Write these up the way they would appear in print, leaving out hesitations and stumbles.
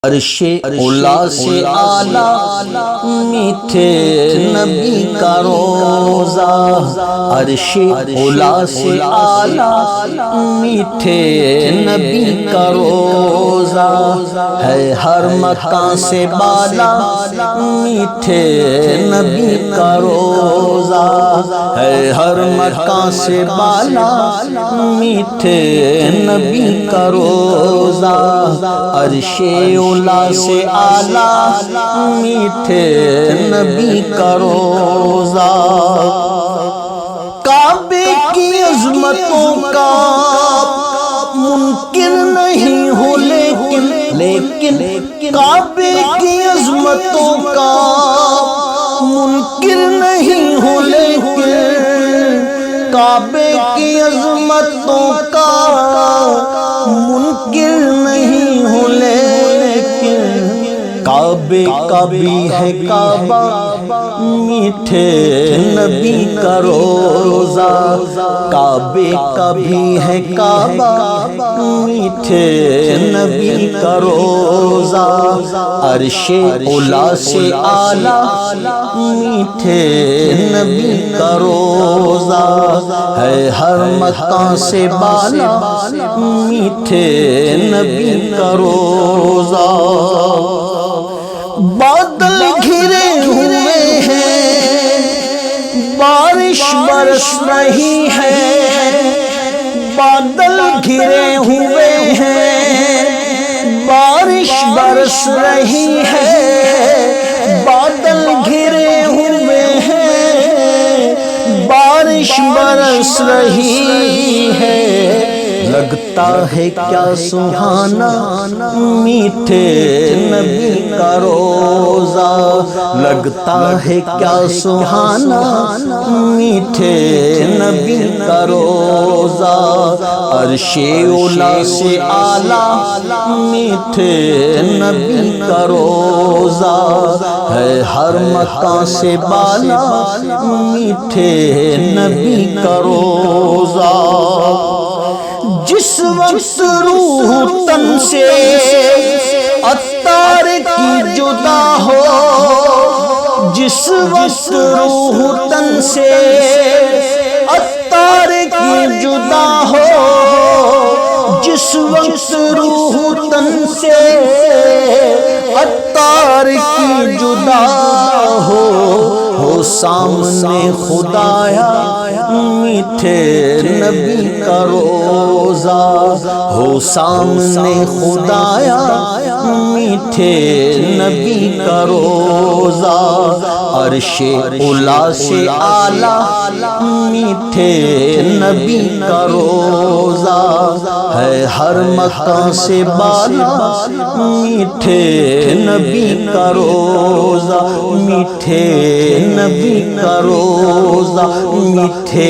عرش اولا سے اعلیٰ میٹھے نبی کا روزہ، عرش اولا سے اعلیٰ میٹھے نبی کا روزہ ہے، ہر مکان سے بالا میٹھے نبی کا روزہ ہے، ہر مکان سے بالا میٹھے نبی کا روزہ، عرش اولا سے اعلیٰ میٹھے نبی کا روزہ، کعبے کی عظمتوں کا منکر نہیں ہو لیکن کعبے کی عظمتوں کا منکر نہیں ہو لیکن کعبے کی عظمتوں کا منکر نہیں ہو کعبے کا بھی ہے کعبہ میٹھے نبی کا روزہ، کعبے کا بھی ہے کعبہ میٹھے نبی کا روزہ، عرش اولا سے اعلیٰ میٹھے نبی کا روزہ ہے، ہر مکان سے بالا میٹھے نبی کا روزہ، بادل گھرے ہوئے ہیں بارش برس رہی ہے، بادل گھرے ہوئے ہیں بارش برس رہی ہے، بادل گھرے ہوئے ہیں بارش برس رہی ہے، لگتا ہے کیا سہانا میٹھے نبی کا روزہ، لگتا ہے کیا سہانا میٹھے نبی کا روزہ، عرش اولا سے اعلیٰ میٹھے نبی کا روزہ ہے، ہر مکان سے بالا میٹھے نبی کا روزہ، جس وقت روح تن سے عطار کی جدا ہو، جس وقت روح تن سے عطار کی جدا ہو، جس وقت روح تن سے عطار کی جدا ہو سامنے خدایا میٹھے نبی کا روزہ، ہو سامنے خدایا میٹھے نبی کا روزہ، عرش اولا سے اعلیٰ میٹھے نبی کا روزہ ہے، ہر مکان سے بالا میٹھے نبی کا روزہ، میٹھے نبی کا روزہ، میٹھے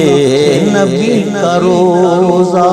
نبی کا روزہ۔